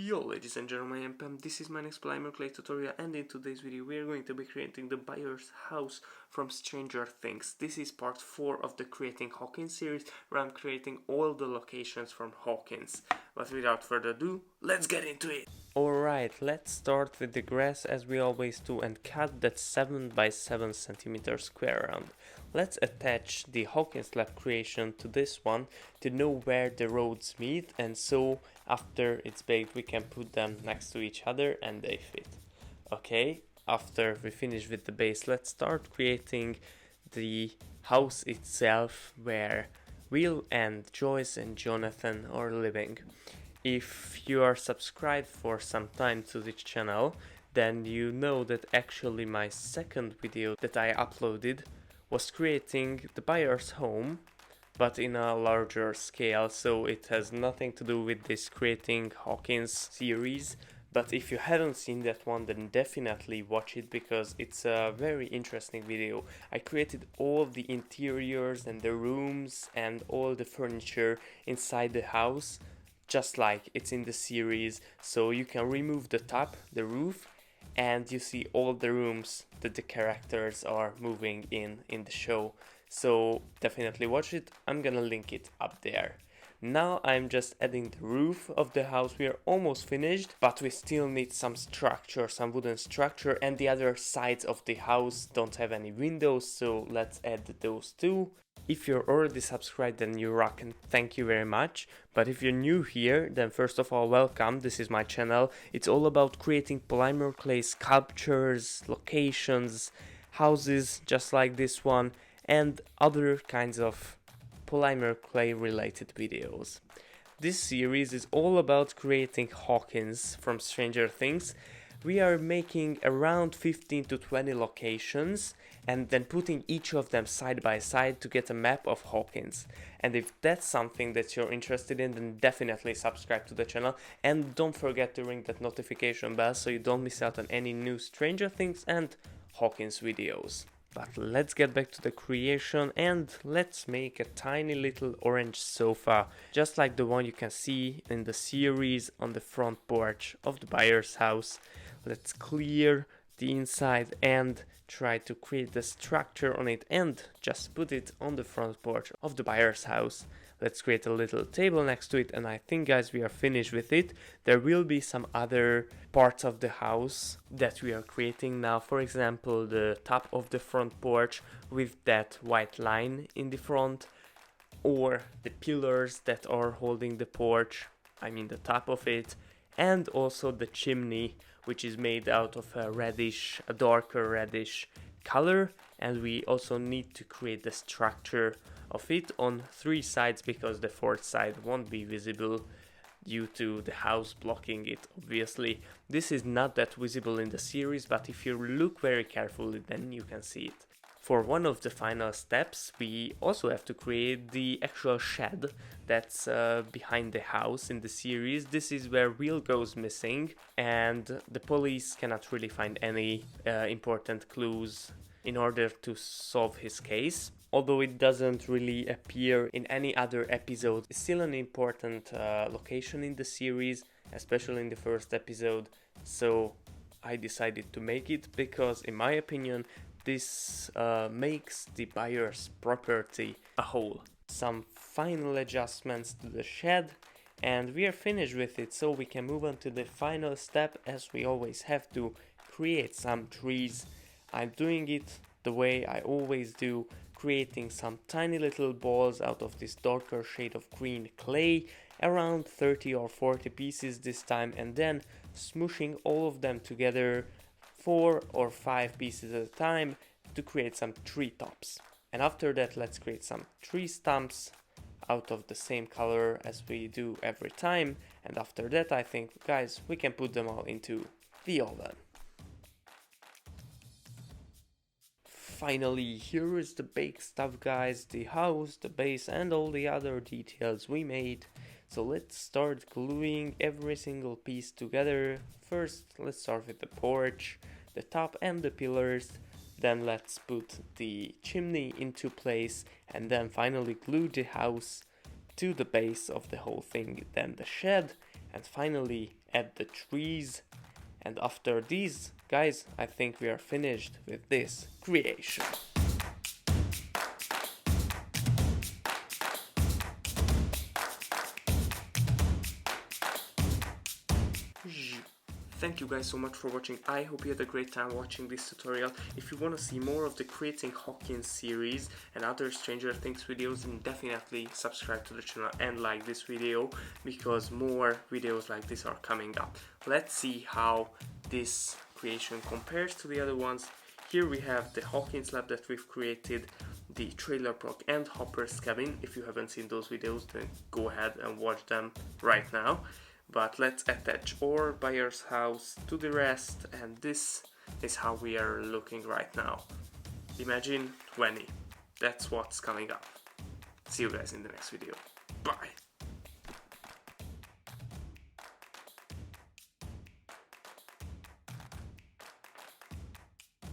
Yo ladies and gentlemen, I am Pam. This is my next polymer clay tutorial, and in today's video we are going to be creating the Byers house from Stranger Things. This is part 4 of the Creating Hawkins series, where I'm creating all the locations from Hawkins. But without further ado, let's get into it! Alright, let's start with the grass as we always do and cut that 7 by 7 centimeter square round. Let's attach the Hawkins lab creation to this one to know where the roads meet, and so after it's baked we can put them next to each other and they fit. Okay, after we finish with the base, let's start creating the house itself where Will and Joyce and Jonathan are living. If you are subscribed for some time to this channel, then you know that actually my second video that I uploaded was creating the Byers home, but in a larger scale, so it has nothing to do with this Creating Hawkins series. But if you haven't seen that one, then definitely watch it because it's a very interesting video. I created all the interiors and the rooms and all the furniture inside the house, just like it's in the series. So you can remove the top, the roof, and you see all the rooms that the characters are moving in the show. So definitely watch it. I'm gonna link it up there. Now I'm just adding the roof of the house. We are almost finished, but we still need some structure, some wooden structure, and the other sides of the house don't have any windows, so let's add those too. If you're already subscribed, then you rock and thank you very much. But if you're new here, then first of all, welcome. This is my channel. It's all about creating polymer clay sculptures, locations, houses just like this one, and other kinds of polymer clay related videos. This series is all about creating Hawkins from Stranger Things. We are making around 15 to 20 locations and then putting each of them side by side to get a map of Hawkins. And if that's something that you're interested in, then definitely subscribe to the channel and don't forget to ring that notification bell so you don't miss out on any new Stranger Things and Hawkins videos. But let's get back to the creation and let's make a tiny little orange sofa, just like the one you can see in the series on the front porch of the Byers house. Let's clear the inside and try to create the structure on it and just put it on the front porch of the Byers house. Let's create a little table next to it, and I think, guys, we are finished with it. There will be some other parts of the house that we are creating now. For example, the top of the front porch with that white line in the front, or the pillars that are holding the porch, I mean the top of it, and also the chimney, which is made out of a darker reddish color. And we also need to create the structure of it on 3 sides because the 4th side won't be visible due to the house blocking it, obviously. This is not that visible in the series, but if you look very carefully, then you can see it. For one of the final steps, we also have to create the actual shed that's behind the house in the series. This is where Will goes missing and the police cannot really find any important clues in order to solve his case. Although it doesn't really appear in any other episode, it's still an important location in the series, especially in the first episode. So I decided to make it because, in my opinion, this makes the Byers property a whole. Some final adjustments to the shed and we are finished with it, so we can move on to the final step, as we always have to create some trees. I'm doing it the way I always do, creating some tiny little balls out of this darker shade of green clay, around 30 or 40 pieces this time, and then smooshing all of them together 4 or 5 pieces at a time to create some tree tops. And after that, let's create some tree stumps out of the same color as we do every time. And after that, I think, guys, we can put them all into the oven. Finally, here is the baked stuff, guys, the house, the base, and all the other details we made. So let's start gluing every single piece together. First, let's start with the porch, the top and the pillars. Then let's put the chimney into place and then finally glue the house to the base of the whole thing. Then the shed, and finally add the trees. And after these, guys, I think we are finished with this creation. Thank you guys so much for watching. I hope you had a great time watching this tutorial. If you want to see more of the Creating Hawkins series and other Stranger Things videos, then definitely subscribe to the channel and like this video, because more videos like this are coming up. Let's see how this creation compares to the other ones. Here we have the Hawkins lab that we've created, the trailer park and Hopper's cabin. If you haven't seen those videos, then go ahead and watch them right now. But let's attach our Byers house to the rest, and this is how we are looking right now. Imagine 20. That's what's coming up. See you guys in the next video. Bye!